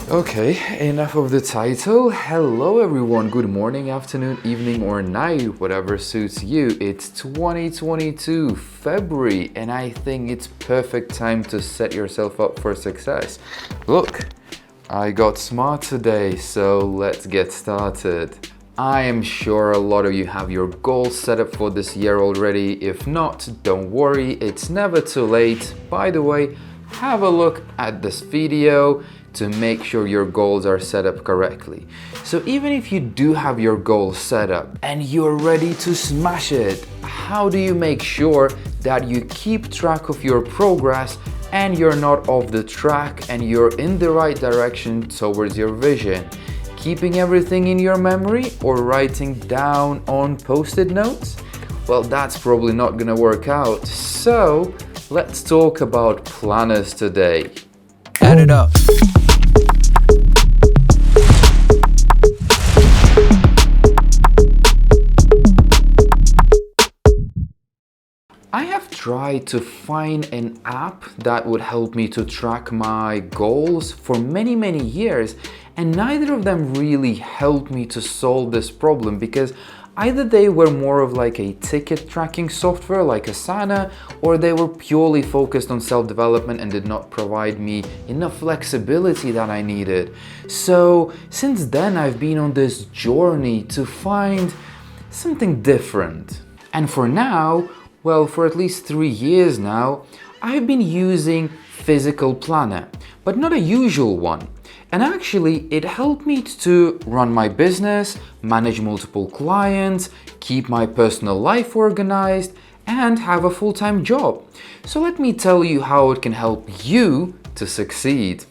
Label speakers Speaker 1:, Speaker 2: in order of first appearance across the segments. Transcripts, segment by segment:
Speaker 1: Okay, enough of the title. Hello everyone, good morning, afternoon, evening or night, whatever suits you. It's 2022 February and I think it's perfect time to set yourself up for success. Look, I got smart today, so let's get started. I am sure a lot of you have your goals set up for this year already. If not, don't worry, it's never too late. By the way, have a look at this video to make sure your goals are set up correctly. So even if you do have your goals set up and you're ready to smash it, how do you make sure that you keep track of your progress and you're not off the track and you're in the right direction towards your vision? Keeping everything in your memory or writing down on post-it notes? Well, that's probably not gonna work out. So let's talk about planners today.
Speaker 2: Add it up.
Speaker 1: I have tried to find an app that would help me to track my goals for many years, and neither of them really helped me to solve this problem because either they were more of like a ticket tracking software like Asana, or they were purely focused on self-development and did not provide me enough flexibility that I needed. So since then I've been on this journey to find something different. And for now, well, for at least 3 years now, I've been using Physical Planner, but not a usual one. And actually, it helped me to run my business, manage multiple clients, keep my personal life organized, and have a full-time job. So let me tell you how it can help you to succeed.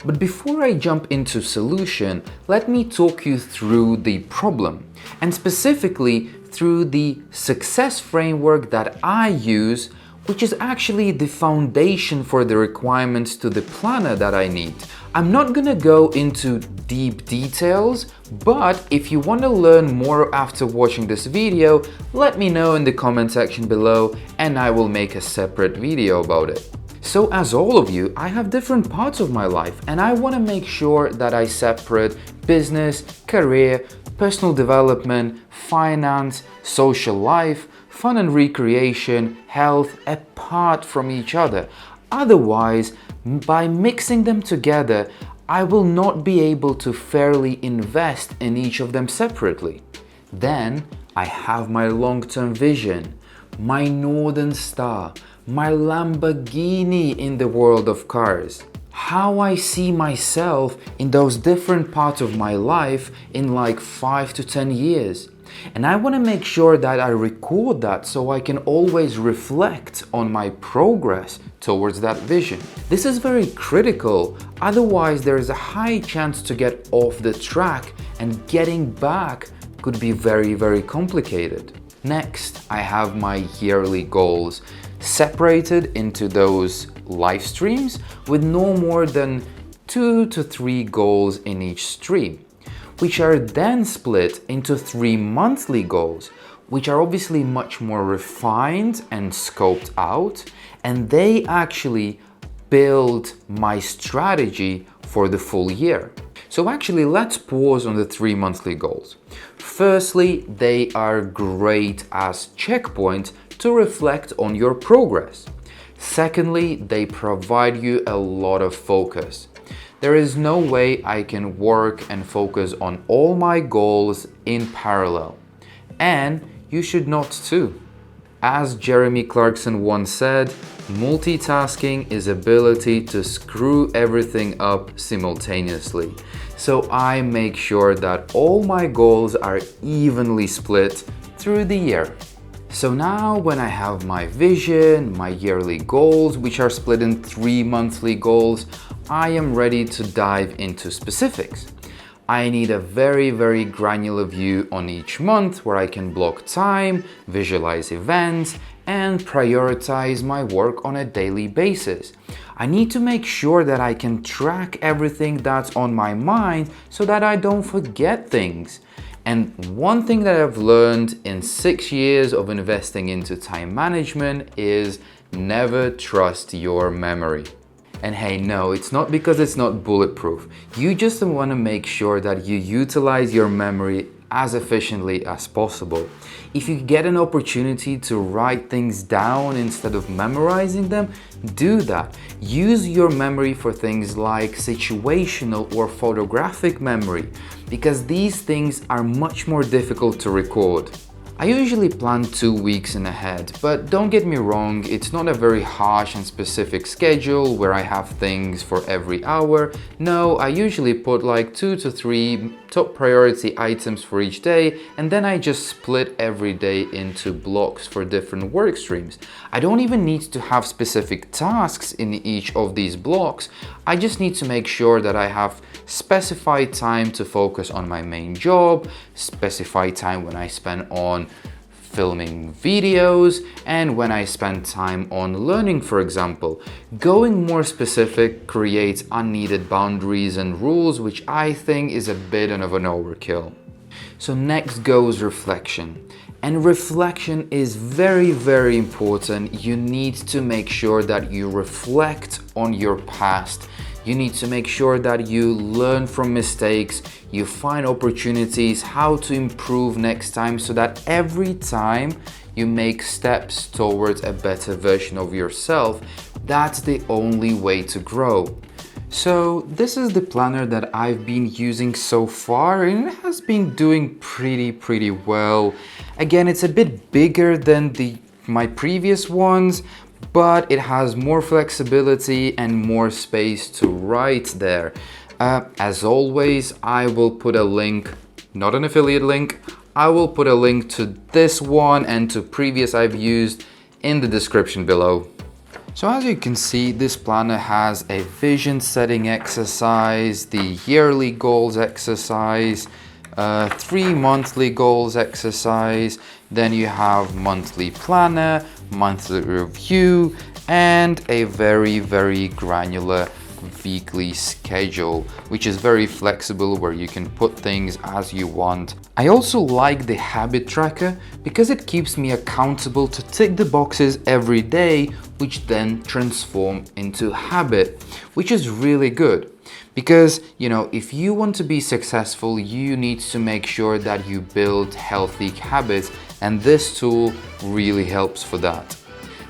Speaker 1: But before I jump into solution, let me talk you through the problem, and specifically through the success framework that I use, which is actually the foundation for the requirements to the planner that I need. I'm not gonna go into deep details, but if you want to learn more after watching this video, let me know in the comment section below and I will make a separate video about it. So as all of you, I have different parts of my life and I want to make sure that I separate business, career, personal development, finance, social life, fun and recreation, health apart from each other. Otherwise, by mixing them together, I will not be able to fairly invest in each of them separately. Then I have my long-term vision, my Northern Star, my Lamborghini in the world of cars. How I see myself in those different parts of my life in like 5 to 10 years. And I want to make sure that I record that so I can always reflect on my progress towards that vision. This is very critical, otherwise there is a high chance to get off the track and getting back could be very complicated. Next, I have my yearly goals separated into those live streams with no more than 2 to 3 goals in each stream, which are then split into 3 monthly goals, which are obviously much more refined and scoped out, and they actually build my strategy for the full year. So actually, let's pause on the 3 monthly goals. Firstly, they are great as checkpoints to reflect on your progress. Secondly, they provide you a lot of focus. There is no way I can work and focus on all my goals in parallel. And you should not too. As Jeremy Clarkson once said, multitasking is ability to screw everything up simultaneously. So I make sure that all my goals are evenly split through the year. So now when I have my vision, my yearly goals, which are split in 3 monthly goals, I am ready to dive into specifics. I need a very granular view on each month where I can block time, visualize events, and prioritize my work on a daily basis. I need to make sure that I can track everything that's on my mind so that I don't forget things. And one thing that I've learned in 6 years of investing into time management is never trust your memory. And hey, no, it's not because it's not bulletproof. You just want to make sure that you utilize your memory as efficiently as possible. If you get an opportunity to write things down instead of memorizing them, do that. Use your memory for things like situational or photographic memory, because these things are much more difficult to record. I usually plan 2 weeks in ahead, but don't get me wrong, it's not a very harsh and specific schedule where I have things for every hour. No, I usually put like 2 to 3 top priority items for each day, and then I just split every day into blocks for different work streams. I don't even need to have specific tasks in each of these blocks. I just need to make sure that I have specified time to focus on my main job, specified time when I spend on filming videos, and when I spend time on learning, for example. Going more specific creates unneeded boundaries and rules, which I think is a bit of an overkill. So next goes reflection. And reflection is very, very important. You need to make sure that you reflect on your past. You need to make sure that you learn from mistakes, you find opportunities, how to improve next time, so that every time you make steps towards a better version of yourself. That's the only way to grow. So this is the planner that I've been using so far, and it has been doing pretty well. Again, it's a bit bigger than my previous ones, but it has more flexibility and more space to write there. As always, I will put a link, not an affiliate link, I will put a link to this one and to previous I've used in the description below. So as you can see, this planner has a vision setting exercise, the yearly goals exercise, 3 monthly goals exercise, then you have monthly planner, monthly review, and a very granular weekly schedule, which is very flexible, where you can put things as you want. I also like the habit tracker because it keeps me accountable to tick the boxes every day, which then transform into habit, which is really good. Because, you know, if you want to be successful, you need to make sure that you build healthy habits, and this tool really helps for that.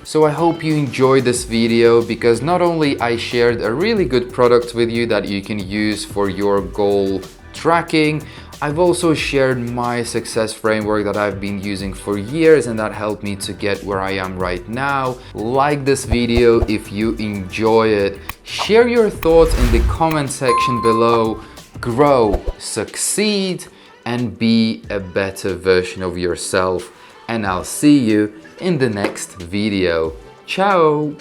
Speaker 1: So I hope you enjoyed this video, because not only I shared a really good product with you that you can use for your goal tracking, I've also shared my success framework that I've been using for years and that helped me to get where I am right now. Like this video if you enjoy it. Share your thoughts in the comment section below. Grow, succeed, and be a better version of yourself. And I'll see you in the next video. Ciao!